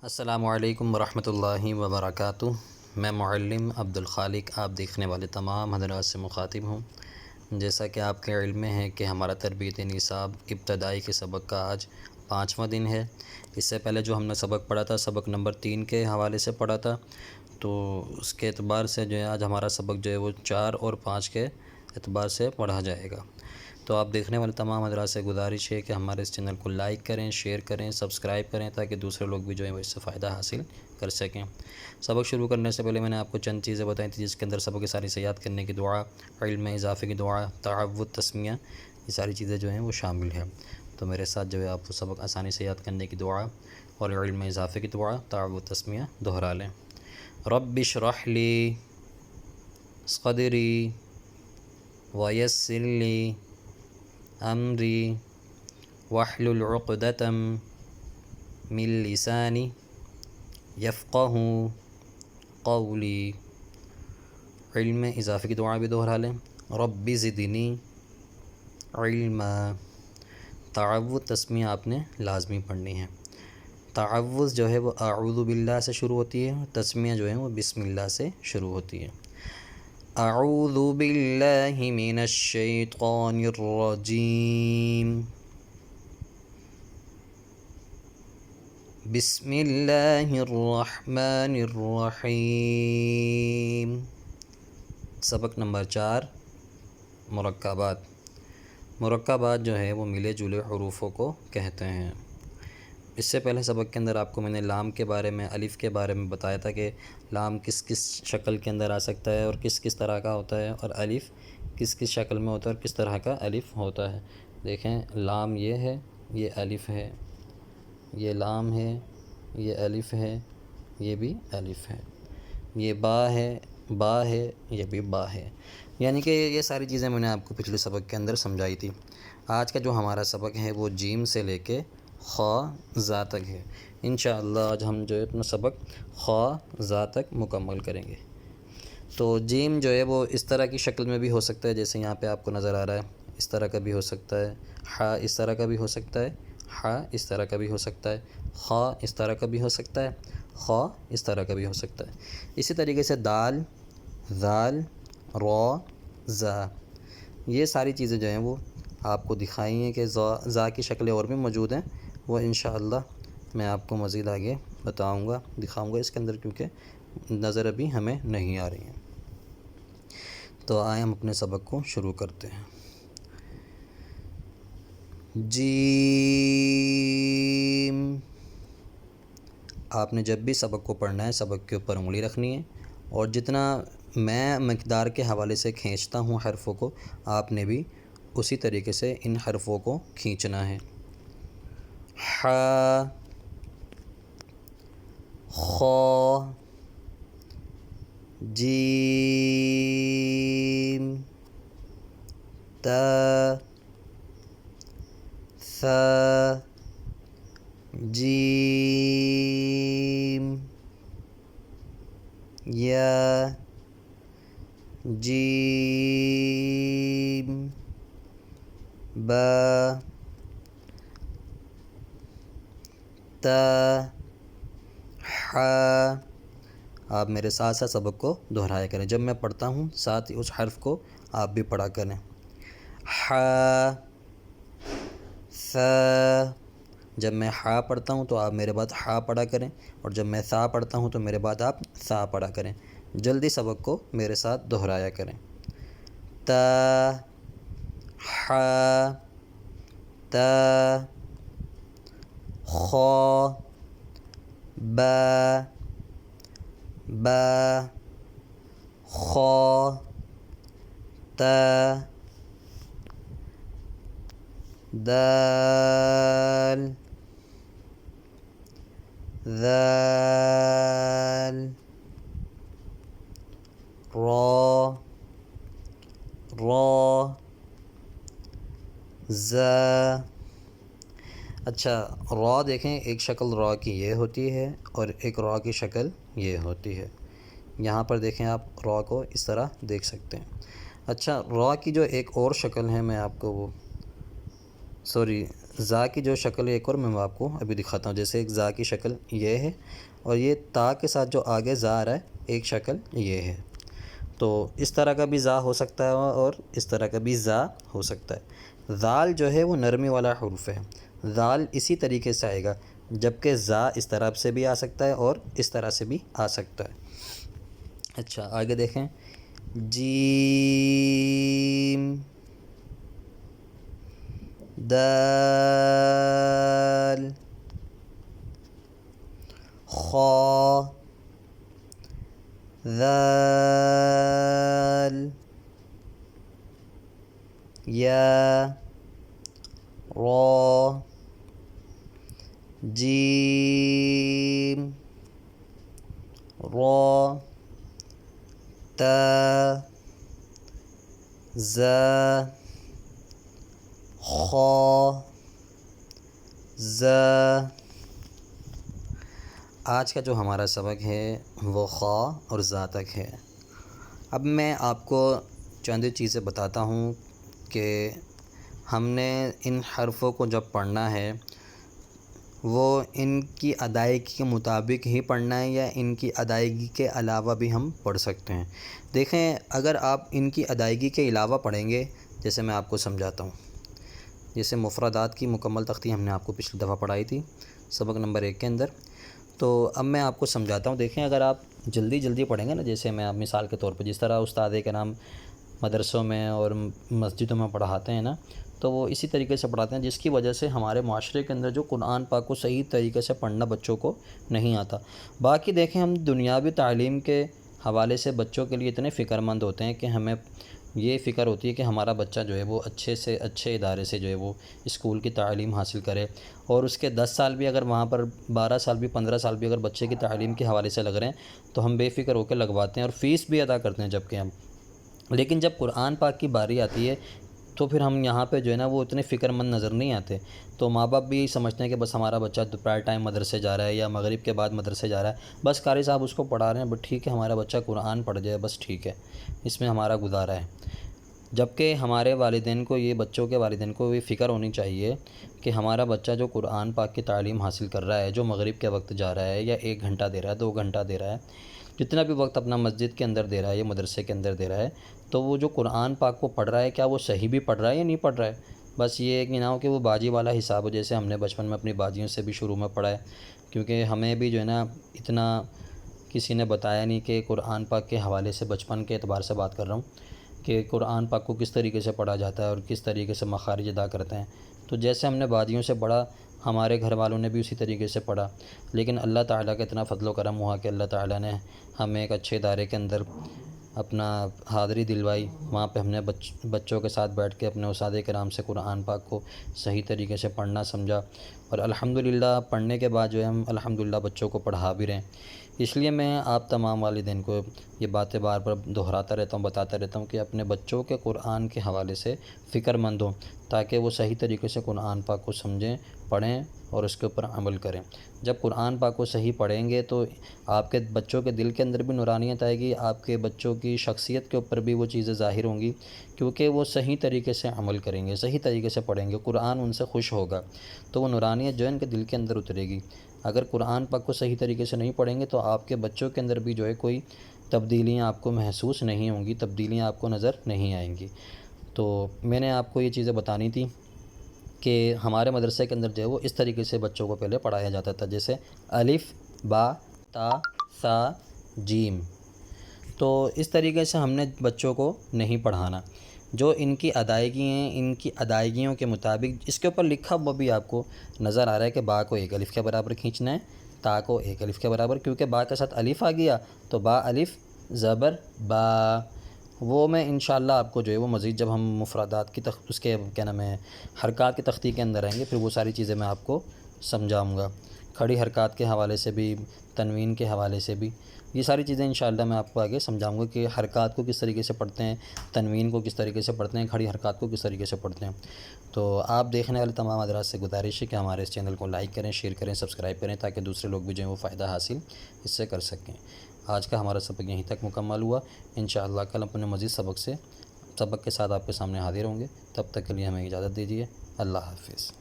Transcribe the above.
السلام علیکم ورحمۃ اللہ وبرکاتہ۔ میں معلم عبدالخالق آپ دیکھنے والے تمام حضرات سے مخاطب ہوں۔ جیسا کہ آپ کے علم میں ہے کہ ہمارا تربیت نصاب ابتدائی کے سبق کا آج 5واں دن ہے۔ اس سے پہلے جو ہم نے سبق پڑھا تھا سبق نمبر 3 کے حوالے سے پڑھا تھا، تو اس کے اعتبار سے جو ہے آج ہمارا سبق جو ہے وہ 4 اور 5 کے اعتبار سے پڑھا جائے گا۔ تو آپ دیکھنے والے تمام حضرات سے گزارش ہے کہ ہمارے اس چینل کو لائک کریں، شیئر کریں، سبسکرائب کریں تاکہ دوسرے لوگ بھی جو ہے وہ اس سے فائدہ حاصل کر سکیں۔ سبق شروع کرنے سے پہلے میں نے آپ کو چند چیزیں بتائی تھیں جس کے اندر سبق ساری سے یاد کرنے کی دعا، علم میں اضافے کی دعا، تعوذ، تسمیہ، یہ ساری چیزیں جو ہیں وہ شامل ہیں۔ تو میرے ساتھ جو ہے آپ کو سبق آسانی سے یاد کرنے کی دعا اور علم میں اضافے کی دعا، تعوذ، تسمیہ دہرا لیں۔ رب اشرح لی صدری ویسر لی امری واحلل عقدۃ من لسانی یفقہوا قولی۔ علم میں اضافے کی دعا بھی دہرا لیں، رب زدنی علما۔ تعوذ، تسمیہ آپ نے لازمی پڑھنی ہے۔ تعوذ جو ہے وہ اعوذ باللہ سے شروع ہوتی ہے، تسمیہ جو ہے وہ بسم اللہ سے شروع ہوتی ہے۔ اعوذ باللہ من الشیطان الرجیم، بسم اللہ الرحمن الرحیم۔ سبق نمبر 4، مرکبات۔ مرکبات جو ہے وہ ملے جلے حروفوں کو کہتے ہیں۔ اس سے پہلے سبق کے اندر آپ کو میں نے لام کے بارے میں، الف کے بارے میں بتایا تھا کہ لام کس کس شکل کے اندر آ سکتا ہے اور کس کس طرح کا ہوتا ہے، اور الف کس کس شکل میں ہوتا ہے اور کس طرح کا الف ہوتا ہے۔ دیکھیں، لام یہ ہے، یہ الف ہے، یہ لام ہے، یہ الف ہے، یہ بھی الف ہے، یہ با ہے، یہ بھی با ہے۔ یعنی کہ یہ ساری چیزیں میں نے آپ کو پچھلے سبق کے اندر سمجھائی تھی۔ آج کا جو ہمارا سبق ہے وہ جیم سے لے کے خا زا تک ہے۔ انشاءاللہ آج ہم جو ہے اپنا سبق خا زا تک مکمل کریں گے۔ تو جیم جو ہے وہ اس طرح کی شکل میں بھی ہو سکتا ہے جیسے یہاں پہ آپ کو نظر آ رہا ہے، اس طرح کا بھی ہو سکتا ہے، حا اس طرح کا بھی ہو سکتا ہے، حا اس طرح کا بھی ہو سکتا ہے، خا اس طرح کا بھی ہو سکتا ہے، خا اس طرح کا بھی ہو سکتا ہے۔ اسی طریقے سے دال، ذال، را، زا، یہ ساری چیزیں جو ہیں وہ آپ کو دکھائی ہیں کہ زا کی شکلیں اور بھی موجود ہیں، وہ انشاءاللہ میں آپ کو مزید آگے بتاؤں گا، دکھاؤں گا اس کے اندر، کیونکہ نظر ابھی ہمیں نہیں آ رہی ہیں۔ تو آئیں ہم اپنے سبق کو شروع کرتے ہیں۔ جیم۔ آپ نے جب بھی سبق کو پڑھنا ہے سبق کے اوپر انگلی رکھنی ہے، اور جتنا میں مقدار کے حوالے سے کھینچتا ہوں حرفوں کو، آپ نے بھی اسی طریقے سے ان حرفوں کو کھینچنا ہے۔ حا، خا، جیم، تا، ثا، جیم، یا، جیم، با، تا، حا۔ آپ میرے ساتھ ساتھ سبق کو دہرایا کریں، جب میں پڑھتا ہوں ساتھ ہی اس حرف کو آپ بھی پڑھا کریں۔ حا، ثا، جب میں حا پڑھتا ہوں تو آپ میرے بعد حا پڑھا کریں، اور جب میں ثا پڑھتا ہوں تو میرے بعد آپ ثا پڑھا کریں۔ جلدی سبق کو میرے ساتھ دہرایا کریں۔ تا، حا، تا، خا، با، با، خا، تا، دال، ذال، را، را، زا۔ اچھا، را دیکھیں، ایک شکل را کی یہ ہوتی ہے اور ایک را کی شکل یہ ہوتی ہے۔ یہاں پر دیکھیں، آپ را کو اس طرح دیکھ سکتے ہیں۔ اچھا، را کی جو ایک اور شکل ہے، میں آپ کو وہ زا کی جو شکل ہے ایک اور میں آپ کو ابھی دکھاتا ہوں. جیسے ایک زا کی شکل یہ ہے اور یہ تا کے ساتھ جو آگے زا آ رہا ہے ایک شکل یہ ہے. تو اس طرح کا بھی زا ہو سکتا ہے اور اس طرح کا بھی زا ہو سکتا ہے. ذال جو ہے وہ نرمی والا حروف ہے. ذال اسی طریقے سے آئے گا، جبکہ زا اس طرح سے بھی آ سکتا ہے اور اس طرح سے بھی آ سکتا ہے. اچھا آگے دیکھیں. جیم، دال، خا، ذال، یا، را، جیم، را، تا، زا، خا، زا. آج کا جو ہمارا سبق ہے وہ خا اور زا تک ہے. اب میں آپ کو چند چیزیں بتاتا ہوں کہ ہم نے ان حرفوں کو جب پڑھنا ہے وہ ان کی ادائیگی کے مطابق ہی پڑھنا ہے یا ان کی ادائیگی کے علاوہ بھی ہم پڑھ سکتے ہیں. دیکھیں اگر آپ ان کی ادائیگی کے علاوہ پڑھیں گے، جیسے میں آپ کو سمجھاتا ہوں. جیسے مفردات کی مکمل تختی ہم نے آپ کو پچھلی دفعہ پڑھائی تھی سبق نمبر 1 کے اندر. تو اب میں آپ کو سمجھاتا ہوں. دیکھیں اگر آپ جلدی پڑھیں گے نا، جیسے میں آپ مثال کے طور پہ جس طرح استاد کرام مدرسوں میں اور مسجدوں میں پڑھاتے ہیں نا، تو وہ اسی طریقے سے پڑھاتے ہیں، جس کی وجہ سے ہمارے معاشرے کے اندر جو قرآن پاک کو صحیح طریقے سے پڑھنا بچوں کو نہیں آتا. باقی دیکھیں ہم دنیاوی تعلیم کے حوالے سے بچوں کے لیے اتنے فکر مند ہوتے ہیں کہ ہمیں یہ فکر ہوتی ہے کہ ہمارا بچہ جو ہے وہ اچھے سے اچھے ادارے سے جو ہے وہ اسکول کی تعلیم حاصل کرے، اور اس کے 10 سال بھی اگر وہاں پر 12 سال بھی 15 سال بھی اگر بچے کی تعلیم کے حوالے سے لگ رہے ہیں تو ہم بے فکر ہو کے لگواتے ہیں اور فیس بھی ادا کرتے ہیں جبکہ ہم. لیکن جب قرآن پاک کی باری آتی ہے تو پھر ہم یہاں پہ جو ہے نا وہ اتنے فکر مند نظر نہیں آتے. تو ماں باپ بھی سمجھتے ہیں کہ بس ہمارا بچہ دوپہر ٹائم مدرسے جا رہا ہے یا مغرب کے بعد مدرسے جا رہا ہے، بس قاری صاحب اس کو پڑھا رہے ہیں، بس ٹھیک ہے ہمارا بچہ قرآن پڑھ جائے بس ٹھیک ہے، اس میں ہمارا گزارا ہے. جبکہ ہمارے والدین کو بچوں کے والدین کو یہ فکر ہونی چاہیے کہ ہمارا بچہ جو قرآن پاک کی تعلیم حاصل کر رہا ہے، جو مغرب کے وقت جا رہا ہے یا 1 گھنٹہ دے رہا ہے 2 گھنٹہ دے رہا ہے، جتنا بھی وقت اپنا مسجد کے اندر دے رہا ہے یا مدرسے کے اندر دے رہا ہے، تو وہ جو قرآن پاک کو پڑھ رہا ہے کیا وہ صحیح بھی پڑھ رہا ہے یا نہیں پڑھ رہا ہے. بس یہ ہے کہ نہ ہو کہ وہ باجی والا حساب ہو، جیسے ہم نے بچپن میں اپنی باجیوں سے بھی شروع میں پڑھا ہے، کیونکہ ہمیں بھی جو ہے نا اتنا کسی نے بتایا نہیں کہ قرآن پاک کے حوالے سے بچپن کے اعتبار سے بات کر رہا ہوں کہ قرآن پاک کو کس طریقے سے پڑھا جاتا ہے اور کس طریقے سے مخارج ادا کرتے ہیں. تو جیسے ہم نے باجیوں سے پڑھا، ہمارے گھر والوں نے بھی اسی طریقے سے پڑھا. لیکن اللہ تعالیٰ کا اتنا فضل و کرم ہوا کہ اللہ تعالیٰ نے ہمیں ایک اچھے ادارے کے اندر اپنا حاضری دلوائی. وہاں پہ ہم نے بچوں کے ساتھ بیٹھ کے اپنے اساتذہ کرام سے قرآن پاک کو صحیح طریقے سے پڑھنا سمجھا، اور الحمدللہ پڑھنے کے بعد جو ہے ہم الحمدللہ بچوں کو پڑھا بھی رہے ہیں. اس لیے میں آپ تمام والدین کو یہ باتیں بار بار دہراتا رہتا ہوں، بتاتا رہتا ہوں کہ اپنے بچوں کے قرآن کے حوالے سے فکر مند ہوں، تاکہ وہ صحیح طریقے سے قرآن پاک کو سمجھیں، پڑھیں اور اس کے اوپر عمل کریں. جب قرآن پاک کو صحیح پڑھیں گے تو آپ کے بچوں کے دل کے اندر بھی نورانیت آئے گی، آپ کے بچوں کی شخصیت کے اوپر بھی وہ چیزیں ظاہر ہوں گی، کیونکہ وہ صحیح طریقے سے عمل کریں گے، صحیح طریقے سے پڑھیں گے، قرآن ان سے خوش ہوگا، تو وہ نورانیت جو ہے ان کے دل کے اندر اترے گی. اگر قرآن پاک کو صحیح طریقے سے نہیں پڑھیں گے تو آپ کے بچوں کے اندر بھی جو ہے کوئی تبدیلیاں آپ کو محسوس نہیں ہوں گی، تبدیلیاں آپ کو نظر نہیں آئیں گی. تو میں نے آپ کو یہ چیزیں بتانی تھی کہ ہمارے مدرسے کے اندر جو ہے وہ اس طریقے سے بچوں کو پہلے پڑھایا جاتا تھا، جیسے الف، با، تا، سا، جیم. تو اس طریقے سے ہم نے بچوں کو نہیں پڑھانا. جو ان کی ادائیگی ہیں، ان کی ادائیگیوں کے مطابق اس کے اوپر لکھا ہوا بھی آپ کو نظر آ رہا ہے کہ با کو 1 الف کے برابر کھینچنا ہے، تا کو 1 الف کے برابر، کیونکہ با کے ساتھ الف آ گیا تو با الف زبر با. وہ میں انشاءاللہ آپ کو جو ہے وہ مزید جب ہم مفردات کی اس کے کیا نام ہے حرکات کی تختی کے اندر آئیں گے پھر وہ ساری چیزیں میں آپ کو سمجھاؤں گا. کھڑی حرکات کے حوالے سے بھی، تنوین کے حوالے سے بھی، یہ ساری چیزیں انشاءاللہ میں آپ کو آگے سمجھاؤں گا کہ حرکات کو کس طریقے سے پڑھتے ہیں، تنوین کو کس طریقے سے پڑھتے ہیں، کھڑی حرکات کو کس طریقے سے پڑھتے ہیں. تو آپ دیکھنے والے تمام حضرات سے گزارش ہے کہ ہمارے اس چینل کو لائک کریں، شیئر کریں، سبسکرائب کریں، تاکہ دوسرے لوگ بھی جو ہیں وہ فائدہ حاصل اس سے کر سکیں. آج کا ہمارا سبق یہیں تک مکمل ہوا. انشاءاللہ کل اپنے مزید سبق کے ساتھ آپ کے سامنے حاضر ہوں گے. تب تک کے لیے ہمیں اجازت دیجیے. اللہ حافظ.